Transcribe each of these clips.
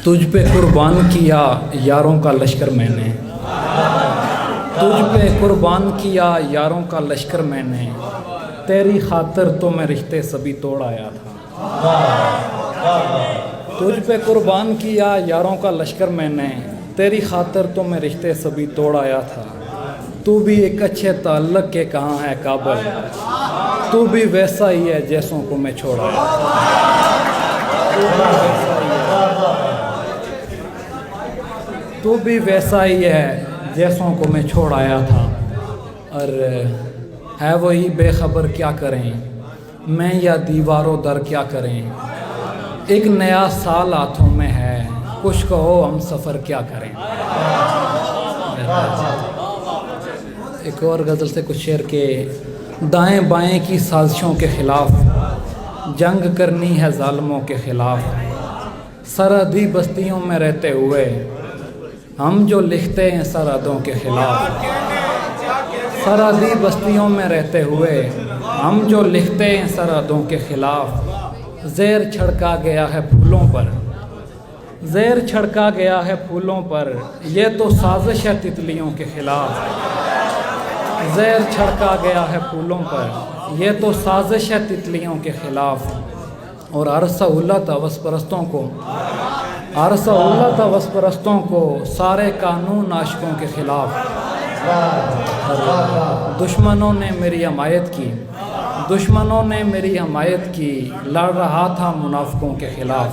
تجھ پہ قربان کیا یاروں کا لشکر میں نے، تجھ پہ قربان کیا یاروں کا لشکر میں نے، تیری خاطر تو میں رشتے سبھی توڑ آیا تھا۔ تجھ پہ قربان کیا یاروں کا لشکر میں نے، تیری خاطر تو میں رشتے سبھی توڑ آیا تھا۔ تو بھی ایک اچھے تعلق کے کہاں ہے قابل، تو بھی ویسا ہی ہے جیسوں کو میں چھوڑ آیا تو بھی ویسا ہی ہے جیسوں کو میں چھوڑ آیا تھا۔ اور ہے وہی بے خبر کیا کریں، میں یا دیواروں در کیا کریں، ایک نیا سال ہاتھوں میں ہے، کچھ کہو ہم سفر کیا کریں۔ ایک اور غزل سے کچھ شعر کے، دائیں بائیں کی سازشوں کے خلاف جنگ کرنی ہے ظالموں کے خلاف، سرحدی بستیوں میں رہتے ہوئے ہم جو لکھتے ہیں سرحدوں کے خلاف، سرحدی بستیوں میں رہتے ہوئے ہم جو لکھتے ہیں سرحدوں کے خلاف، زہر چھڑکا گیا ہے پھولوں پر، زہر چھڑکا گیا ہے پھولوں پر، یہ تو سازش ہے تتلیوں کے خلاف، زہر چھڑکا گیا ہے پھولوں پر، یہ تو سازش ہے تتلیوں کے خلاف۔ اور ہر سہولت ہوس پرستوں کو، ہر سہولت ہوس پرستوں کو، سارے قانون عاشقوں کے خلاف۔ دشمنوں نے میری حمایت کی، دشمنوں نے میری حمایت کی، لڑ رہا تھا منافقوں کے خلاف۔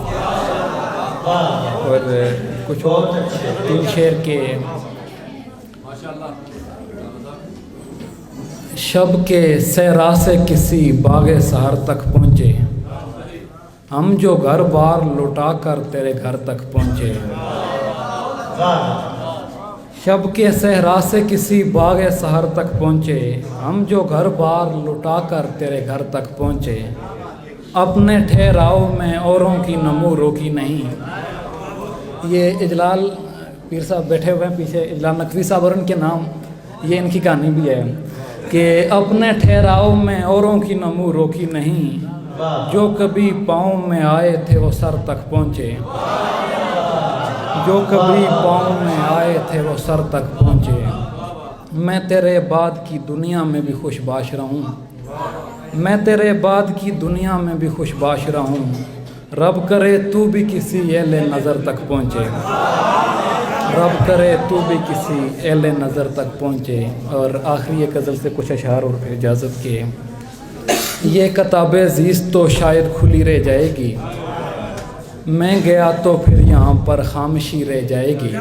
اور کچھ اور تین شعر کے، شب کے صحرا سے کسی باغ سحر تک پہنچے، ہم جو گھر بار لوٹا کر تیرے گھر تک پہنچے، شب کے صحرا سے کسی باغ سحر تک پہنچے، ہم جو گھر بار لوٹا کر تیرے گھر تک پہنچے، اپنے ٹھہراؤ میں اوروں کی نمو روکی نہیں۔ یہ اجلال پیر صاحب بیٹھے ہوئے ہیں پیچھے، اجلال نقوی صاحب، اور ان کے نام یہ ان کی کہانی بھی ہے کہ اپنے ٹھہراؤ میں اوروں کی نمو روکی نہیں، جو کبھی پاؤں میں آئے تھے وہ سر تک پہنچے، جو کبھی پاؤں میں آئے تھے وہ سر تک پہنچے۔ میں تیرے بعد کی دنیا میں بھی خوش باش رہوں، میں تیرے بعد کی دنیا میں بھی خوش باش رہوں، رب کرے تو بھی کسی اہل نظر تک پہنچے، رب کرے تو بھی کسی اہل نظر تک پہنچے۔ اور آخری ایک غزل سے کچھ اشعار اور پھر اجازت کے، یہ کتاب زیست تو شاید کھلی رہ جائے گی، میں گیا تو پھر یہاں پر خاموشی رہ جائے گی،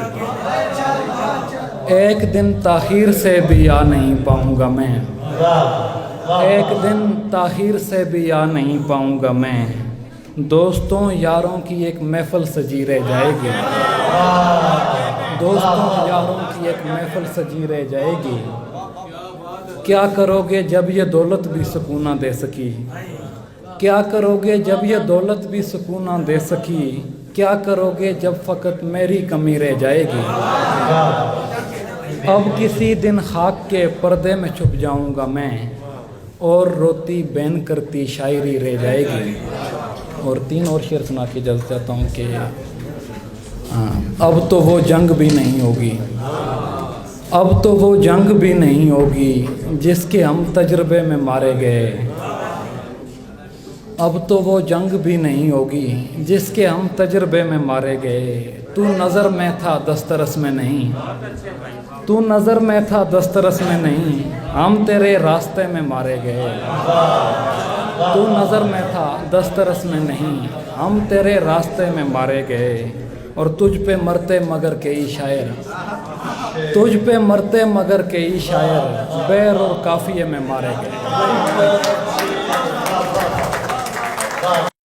ایک دن تاخیر سے بھی آ نہیں پاؤں گا میں، ایک دن تاخیر سے بھی آ نہیں پاؤں گا میں، دوستوں یاروں کی ایک محفل سجی رہ جائے گی، دوستوں یاروں کی ایک محفل سجی رہ جائے گی، کیا کرو گے جب یہ دولت بھی سکون نہ دے سکی، کیا کرو گے جب یہ دولت بھی سکون نہ دے سکی، کیا کرو گے جب فقط میری کمی رہ جائے گی، اب کسی دن خاک کے پردے میں چھپ جاؤں گا میں، اور روتی بین کرتی شاعری رہ جائے گی۔ اور تین اور شعر سنا کے اجازت چاہتا ہوں کہ اب تو وہ جنگ بھی نہیں ہوگی، اب تو وہ جنگ بھی نہیں ہوگی جس کے ہم تجربے میں مارے گئے، اب تو وہ جنگ بھی نہیں ہوگی جس کے ہم تجربے میں مارے گئے، تو نظر میں تھا دسترس میں نہیں، تو نظر میں تھا دسترس میں نہیں، ہم تیرے راستے میں مارے گئے، تو نظر میں تھا دسترس میں نہیں، ہم تیرے راستے میں مارے گئے، اور تجھ پہ مرتے مگر کئی شاعر، تجھ پہ مرتے مگر کئی شاعر، بیر اور قافیے میں مارے گئے۔